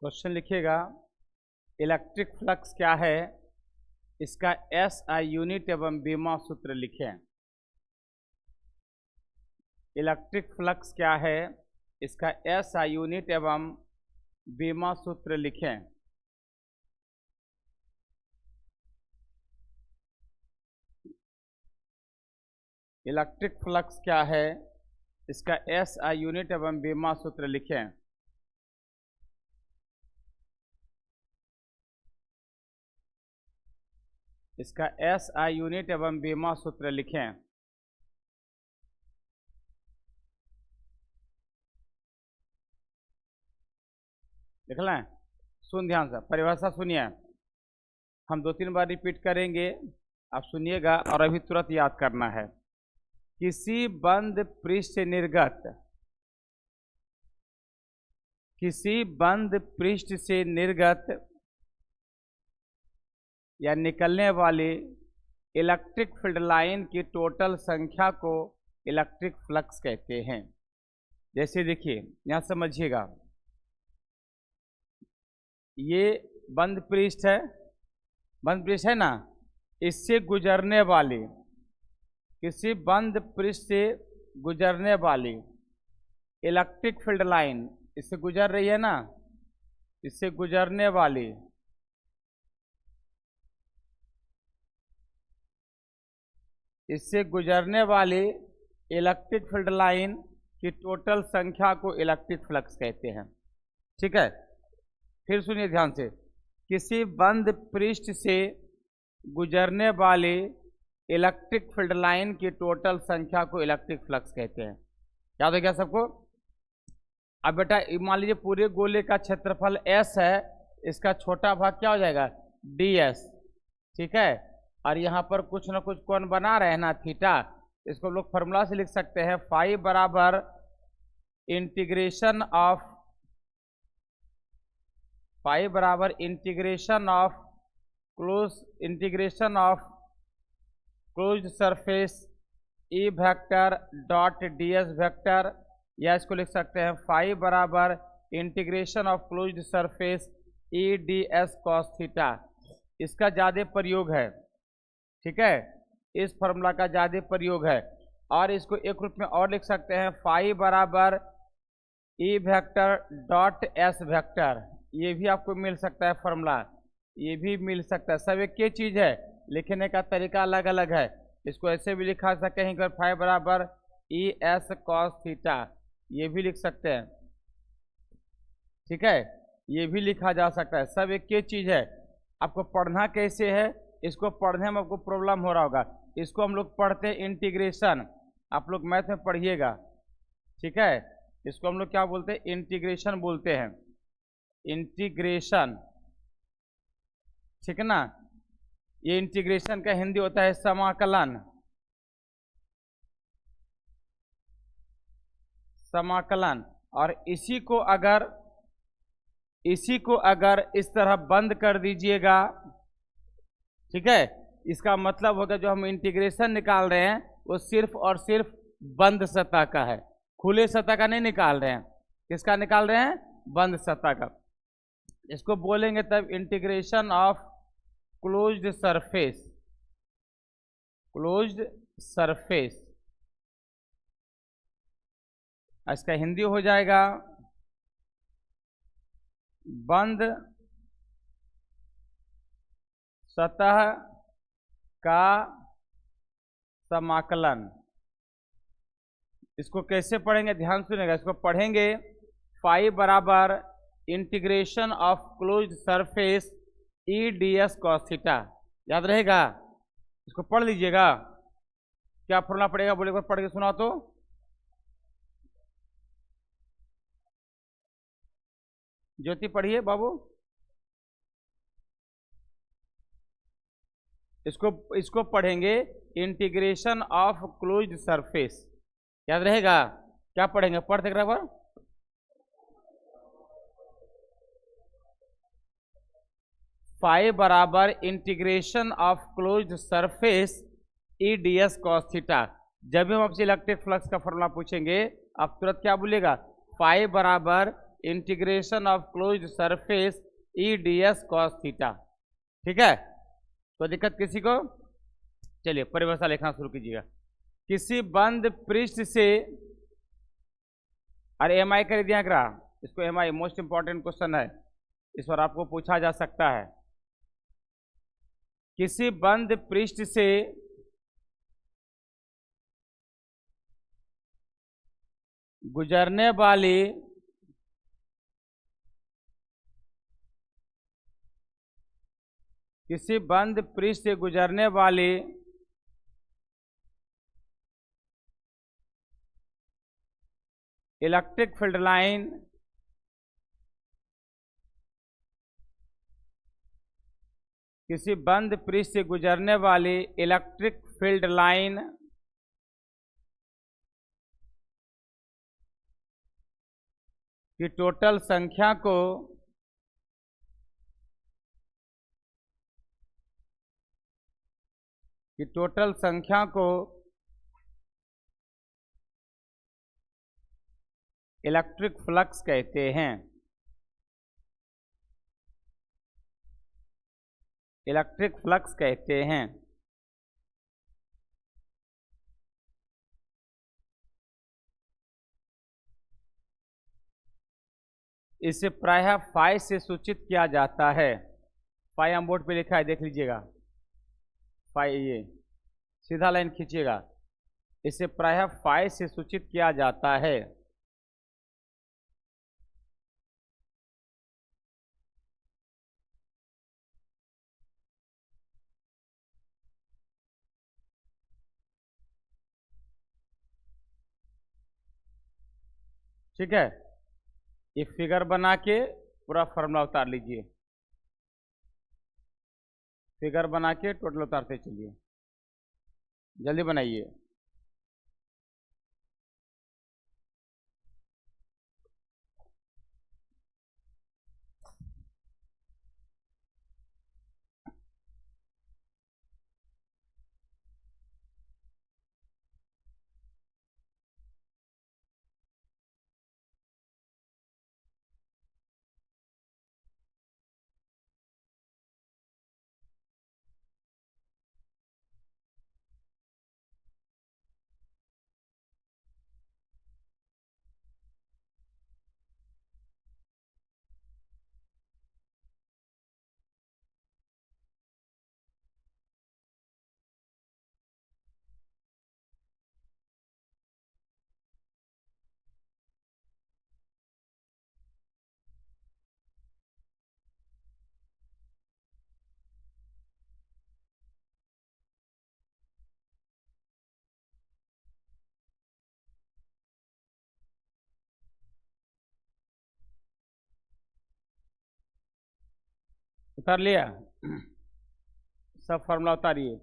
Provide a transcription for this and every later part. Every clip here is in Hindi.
क्वेश्चन लिखिएगा, इलेक्ट्रिक फ्लक्स क्या है, इसका SI यूनिट एवं बीमा सूत्र लिखें। इलेक्ट्रिक फ्लक्स क्या है, इसका SI यूनिट एवं बीमा सूत्र लिखें। इलेक्ट्रिक फ्लक्स क्या है, इसका SI यूनिट एवं बीमा सूत्र लिखें। इसका SI यूनिट एवं बीमा सूत्र लिखें। लिख लें, सुन ध्यान से, परिभाषा सुनिए। हम 2-3 बार रिपीट करेंगे, आप सुनिएगा और अभी तुरंत याद करना है। किसी बंद पृष्ठ निर्गत, किसी बंद पृष्ठ से निर्गत या निकलने वाली इलेक्ट्रिक फील्ड लाइन की टोटल संख्या को इलेक्ट्रिक फ्लक्स कहते हैं। जैसे देखिए, यहां समझिएगा, ये बंद पृष्ठ है, बंद पृष्ठ है ना, इससे गुजरने वाली, किसी बंद पृष्ठ से गुजरने वाली इलेक्ट्रिक फील्ड लाइन, इससे गुजर रही है ना, इससे गुजरने वाली इलेक्ट्रिक फील्ड लाइन की टोटल संख्या को इलेक्ट्रिक फ्लक्स कहते हैं। ठीक है, फिर सुनिए ध्यान से, किसी बंद पृष्ठ से गुजरने वाली इलेक्ट्रिक फील्ड लाइन की टोटल संख्या को इलेक्ट्रिक फ्लक्स कहते हैं। याद हो गया सबको? अब बेटा मान लीजिए पूरे गोले का क्षेत्रफल S है, इसका छोटा भाग क्या हो जाएगा, ds। ठीक है, और यहाँ पर कुछ ना कुछ कोण बना रहे हैं ना, थीटा, इसको हम लोग फॉर्मूला से लिख सकते हैं, फाई बराबर integration of closed surface E vector dot ds vector, या इसको लिख सकते हैं फाई बराबर integration of closed surface E ds cos theta. इसका ज्यादा प्रयोग है, ठीक है, इस फॉर्मूला का ज्यादा प्रयोग है। और इसको एक रूप में और लिख सकते हैं, फाई बराबर E vector dot s vector, ये भी आपको मिल सकता है फॉर्मूला, ये भी मिल सकता है। सब एक ही चीज है, लिखने का तरीका अलग अलग है। इसको ऐसे भी लिखा जा सकता है, कहीं फाई बराबर ES cos थीटा, ये भी लिख सकते हैं। ठीक है, ये भी लिखा जा सकता है, सब एक ही चीज है। आपको पढ़ना कैसे है, इसको पढ़ने में आपको प्रॉब्लम हो रहा होगा। इसको हम लोग पढ़ते हैं इंटीग्रेशन, आप लोग मैथ में पढ़िएगा। ठीक है, इसको हम लोग क्या बोलते हैं, इंटीग्रेशन बोलते हैं, इंटीग्रेशन। ठीक है ना, ये इंटीग्रेशन का हिंदी होता है समाकलन, समाकलन। और इसी को अगर इस तरह बंद कर दीजिएगा, ठीक है, इसका मतलब होगा जो हम इंटीग्रेशन निकाल रहे हैं वो सिर्फ और सिर्फ बंद सतह का है, खुले सतह का नहीं निकाल रहे हैं। किसका निकाल रहे हैं, बंद सतह का। इसको बोलेंगे तब integration of closed surface, closed surface. इसका हिंदी हो जाएगा बंद सतह का समाकलन। इसको कैसे पढ़ेंगे, ध्यान सुनिएगा, इसको पढ़ेंगे फाई बराबर integration of closed surface E ds cos theta. याद रहेगा, इसको पढ़ लीजिएगा। क्या फॉर्मूला पड़ेगा, बोले एक बार पढ़ के सुना तो। ज्योति पढ़िए बाबू, इसको पढ़ेंगे इंटीग्रेशन ऑफ क्लोज्ड सरफेस। याद रहेगा, क्या पढ़ेंगे, पढ़ देख रहा है। फाई बराबर integration of closed surface E ds cos theta. जब भी हम आपसे इलेक्ट्रिक फ्लक्स का फॉर्मूला पूछेंगे, आप तुरंत क्या बोलेगा, फाई बराबर integration of closed surface E D S cos theta. ठीक है, तो दिक्कत किसी को? चलिए परिभाषा लिखना शुरू कीजिएगा। किसी बंद पृष्ठ से, अरे एम आई कर दिया करा, इसको M I most important question है, इस पर आपको पूछा जा सकता है। किसी बंद पृष्ठ से गुजरने वाली किसी बंद पृष्ठ से गुजरने वाली इलेक्ट्रिक फील्ड लाइन किसी बंद पृष्ठ से गुजरने वाली इलेक्ट्रिक फील्ड लाइन की टोटल संख्या को इलेक्ट्रिक फ्लक्स कहते हैं। इलेक्ट्रिक फ्लक्स कहते हैं। इसे प्रायः फाई से सूचित किया जाता है। फाई हम बोर्ड पे लिखा है, देख लीजिएगा। फाई, ये सीधा लाइन खींचिएगा। इसे प्रायः फाई से सूचित किया जाता है। ठीक है, ये फिगर बना के पूरा फॉर्मूला उतार लीजिए। फिगर बना के टोटल उतारते चलिए, जल्दी बनाइए। उतार लिया? सब फॉर्मूला उतारिए।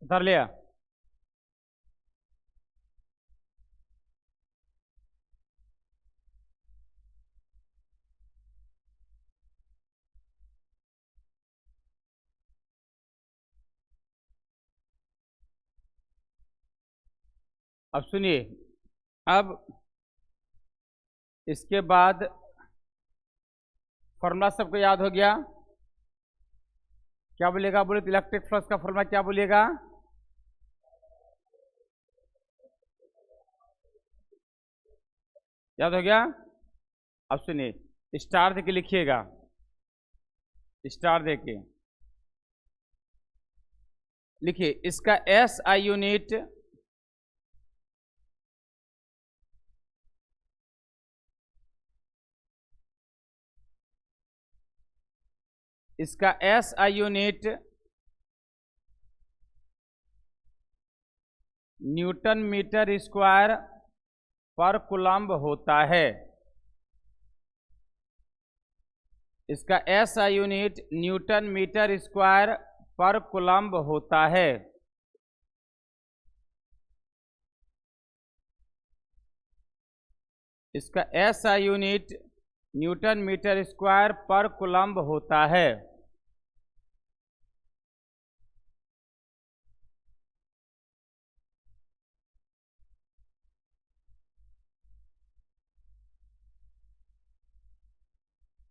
उतार लिया? अब सुनिए, अब इसके बाद फॉर्मूला सबको याद हो गया? क्या बोलेगा? बोले तो इलेक्ट्रिक फ्लक्स का फॉर्मूला क्या बोलिएगा? याद हो गया? अब सुनिए, स्टार देके लिखिएगा, स्टार देके लिखिए। इसका SI unit newton metre square पर कूलम्ब होता है। इसका SI unit newton metre square पर कूलम्ब होता है। इसका SI unit newton metre square पर कूलम्ब होता है।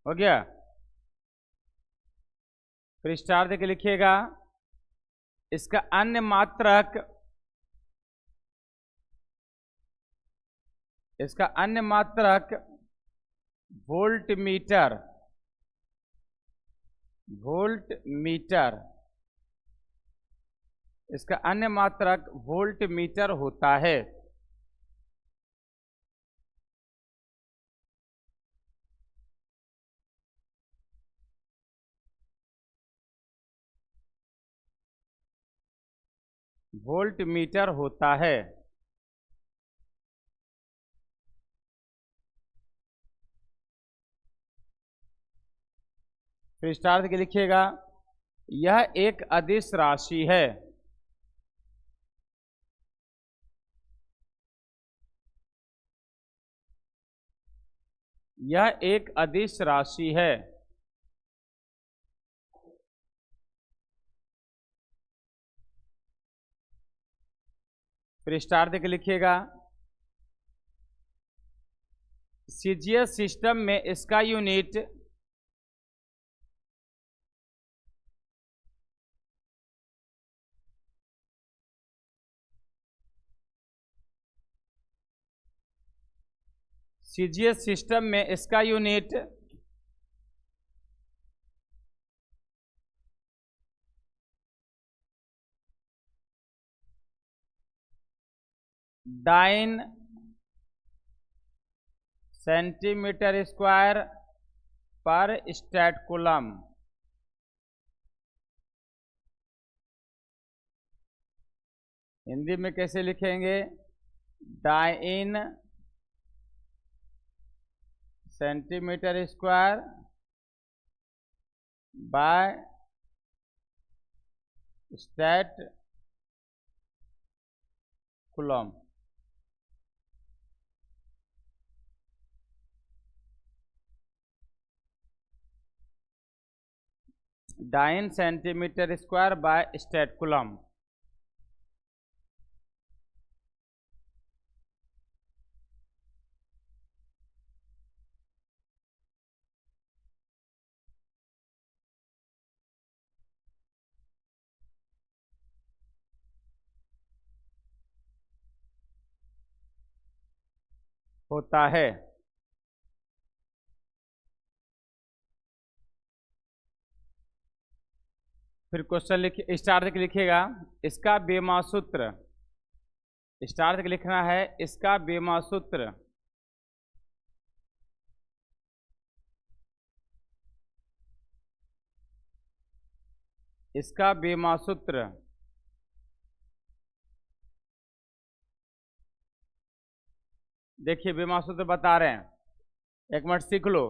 हो गया? फिर स्टार देके लिखिएगा। इसका अन्य मात्रक वोल्ट मीटर, इसका अन्य मात्रक वोल्ट मीटर होता है। वोल्ट मीटर होता है। फिर स्टार के लिखिएगा। यह एक अदिश राशि है। यह एक अदिश राशि है। फिर स्टार देके लिखिएगा। सीजीएस सिस्टम में इसका यूनिट डाइन सेंटीमीटर स्क्वायर पर स्टैट कूलम। हिंदी में कैसे लिखेंगे? Dyne centimetre square by stat coulomb. Dyne centimetre square by stat coulomb. होता है। फिर क्वेश्चन लिखिए, स्टार तक लिखिएगा। इसका बेमा सूत्र, स्टार तक लिखना है। इसका बेमा सूत्र देखिए, बेमा सूत्र बता रहे हैं, एक मिनट सीख लो।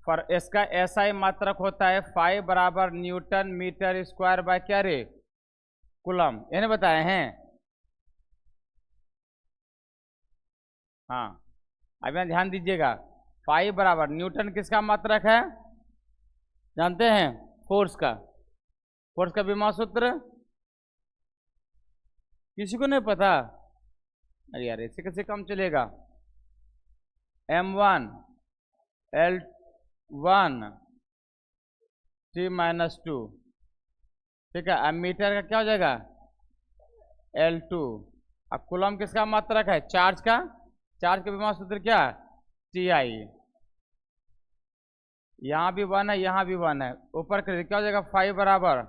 पर इसका एसआई मात्रक होता है फाई बराबर न्यूटन मीटर स्क्वायर बाय क्या रे? कूलम। इन्हें बताए हैं। हाँ, अब यहाँ ध्यान दीजिएगा। फाई बराबर न्यूटन किसका मात्रक है? जानते हैं? फोर्स का। फोर्स का बेमा सूत्र किसी को नहीं पता? अरे यार, ऐसे कैसे काम चलेगा? m1 L1 T-2, ठीक है। अब मीटर का क्या हो जाएगा? L2। अब कूलम किसका मात्रक है? चार्ज का। चार्ज का विभवांतर सूत्र क्या है? T I. यहाँ भी 1 है, यहाँ भी 1 है, ऊपर कर क्या हो जाएगा? 5 बराबर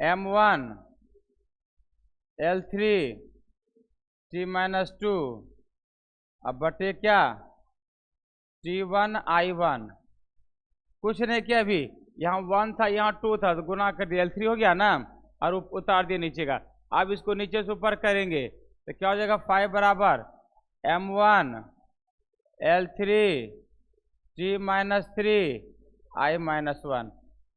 m1 L3 T-2 अब बटे क्या? T1 I1। कुछ नहीं किया अभी, यहाँ 1 था यहाँ 2 था तो गुना कर दिया, L3 हो गया ना, और उतार दिया नीचे का। अब इसको नीचे से ऊपर करेंगे तो क्या हो जाएगा? 5 बराबर m1 L3 T-3 I-1।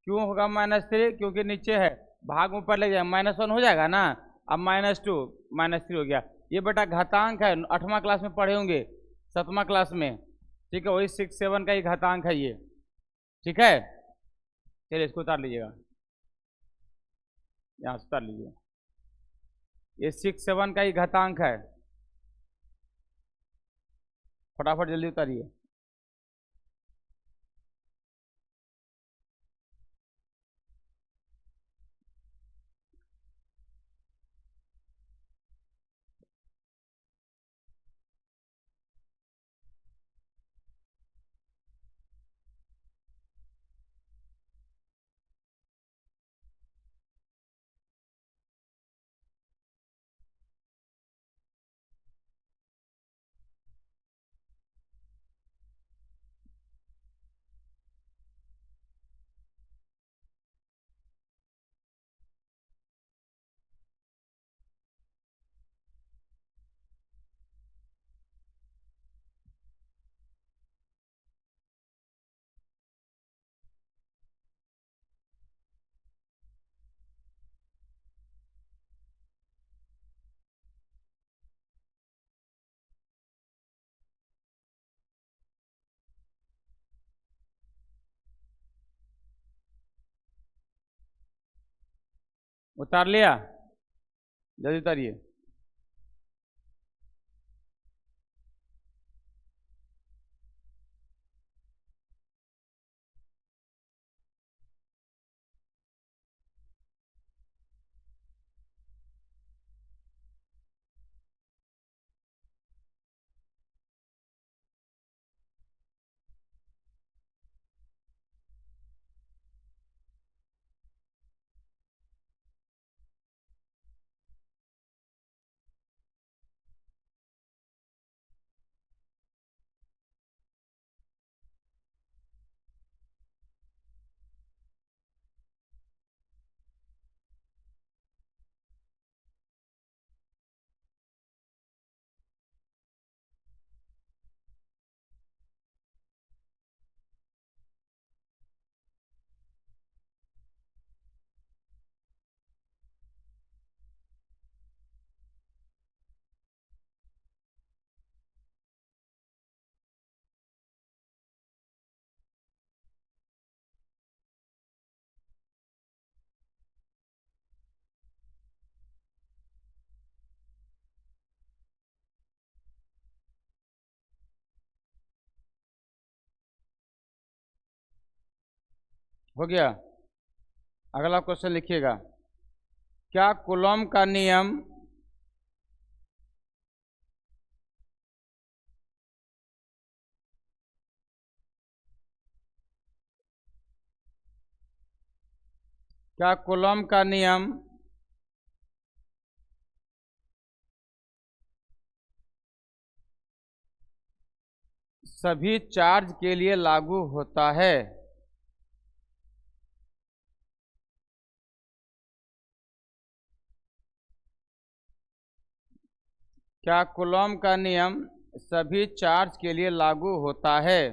क्यों होगा -3? क्योंकि नीचे है, भाग में ऊपर ले जाए -1 हो जाएगा ना। अब -2 -3 हो गया। ये बेटा घातांक है, 8वां क्लास में पढ़े होंगे, 7वां क्लास में, ठीक है, वही 6 7 का ही घातांक है ये, ठीक है। चलिए इसको उतार लीजिएगा, यहाँ से उतार लीजिए, ये 6 7 का ही घातांक है। फटाफट जल्दी उतारिए। उतार लिया? जल्दी उतारिए। हो गया? अगला क्वेश्चन लिखिएगा। क्या कूलॉम का नियम सभी चार्ज के लिए लागू होता है? क्या कूलॉम का नियम सभी चार्ज के लिए लागू होता है?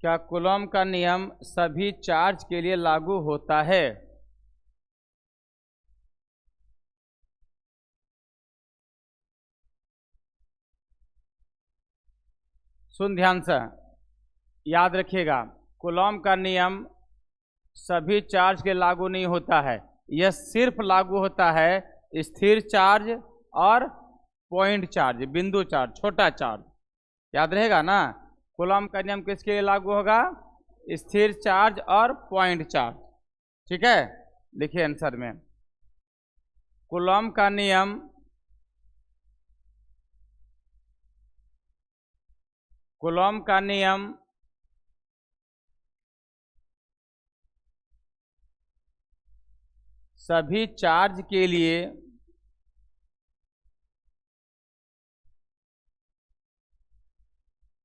क्या कूलॉम का नियम सभी चार्ज के लिए लागू होता है? सुन ध्यान से, याद रखिएगा, कूलॉम का नियम सभी चार्ज के लागू नहीं होता है। यह सिर्फ लागू होता है स्थिर चार्ज और पॉइंट चार्ज, बिंदु चार्ज, छोटा चार्ज। याद रहेगा ना? कूलॉम का नियम किसके लिए लागू होगा? स्थिर चार्ज और पॉइंट चार्ज। ठीक है, लिखिए आंसर में कूलॉम का नियम सभी चार्ज के लिए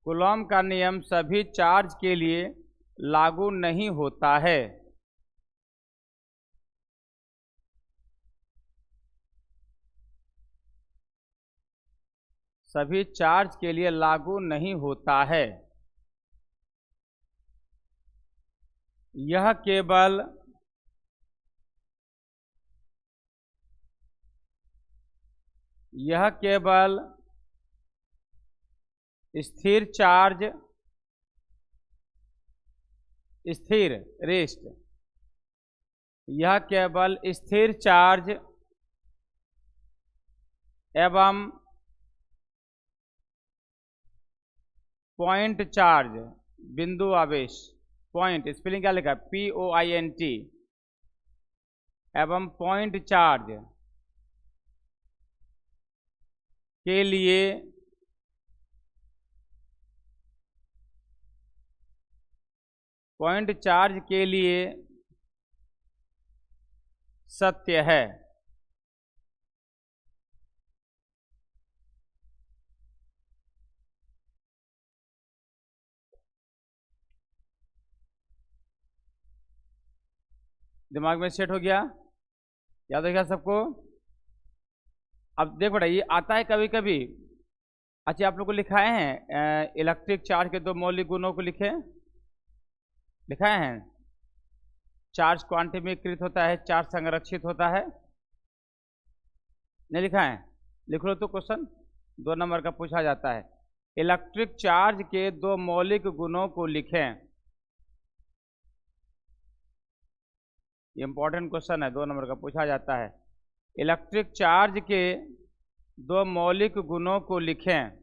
कूलॉम का नियम सभी चार्ज के लिए लागू नहीं होता है। सभी चार्ज के लिए लागू नहीं होता है। यह केवल स्थिर चार्ज रेस्ट यह केवल स्थिर चार्ज एवं पॉइंट चार्ज बिंदु आवेश पॉइंट स्पेलिंग क्या लिखा POINT एवं पॉइंट चार्ज के लिए सत्य है। दिमाग में सेट हो गया, याद हो गया सबको। अब देख बेटा, ये आता है कभी कभी। अच्छा, आप लोग को लिखाए हैं इलेक्ट्रिक चार्ज के दो मौलिक गुणों को लिखाए हैं। चार्ज क्वांटमीकृत होता है, चार्ज संरक्षित होता है। नहीं लिखा है? लिख लो तो, क्वेश्चन 2 नंबर का पूछा जाता है। इलेक्ट्रिक चार्ज के दो मौलिक गुणों को लिखें। ये इंपॉर्टेंट क्वेश्चन है, 2 नंबर का पूछा जाता है। इलेक्ट्रिक चार्ज के दो मौलिक गुणों को लिखें।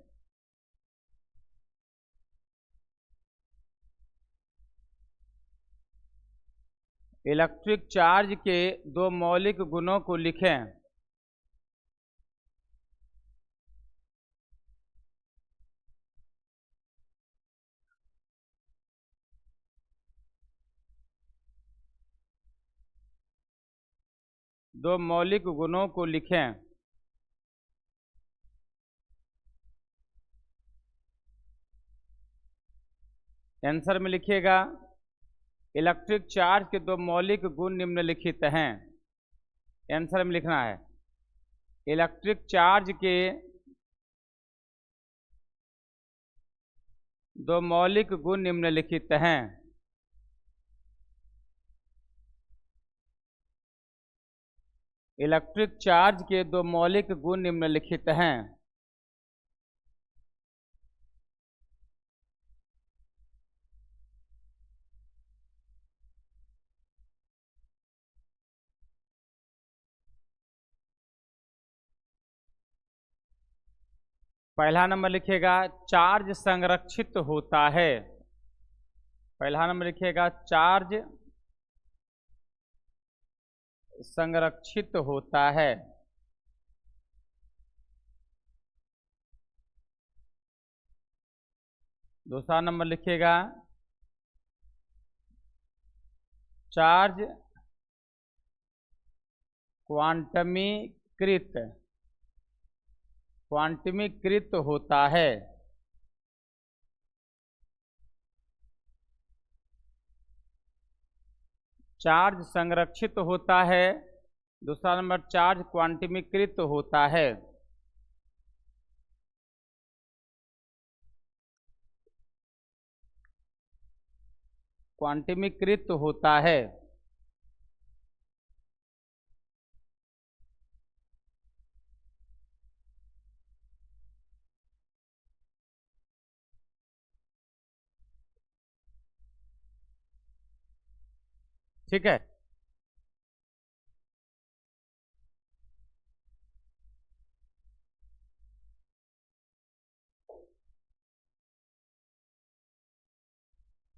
इलेक्ट्रिक चार्ज के दो मौलिक गुणों को लिखें। दो मौलिक गुणों को लिखें। आंसर में लिखिएगा, इलेक्ट्रिक चार्ज के दो मौलिक गुण निम्नलिखित हैं। आंसर में लिखना है, इलेक्ट्रिक चार्ज के दो मौलिक गुण निम्नलिखित हैं। इलेक्ट्रिक चार्ज के दो मौलिक गुण निम्नलिखित हैं। पहला नंबर लिखिएगा, चार्ज संरक्षित होता है। पहला नंबर लिखिएगा, चार्ज संरक्षित होता है। दूसरा नंबर लिखिएगा, चार्ज क्वांटमीकृत होता है। चार्ज संरक्षित होता है। दूसरा नंबर, चार्ज क्वांटमीकृत होता है। क्वांटमीकृत होता है। ठीक है,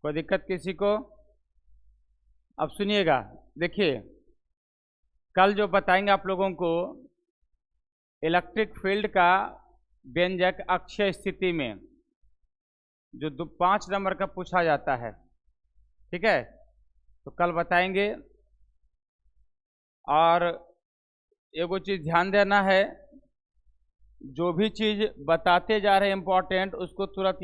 कोई दिक्कत किसी को? अब सुनिएगा, देखिए कल जो बताएंगे आप लोगों को इलेक्ट्रिक फील्ड का व्यंजक अक्षीय स्थिति में जो 5 नंबर का पूछा जाता है, ठीक है, तो कल बताएंगे। और एगो चीज़ ध्यान देना है, जो भी चीज़ बताते जा रहे हैं इम्पोर्टेंट उसको तुरंत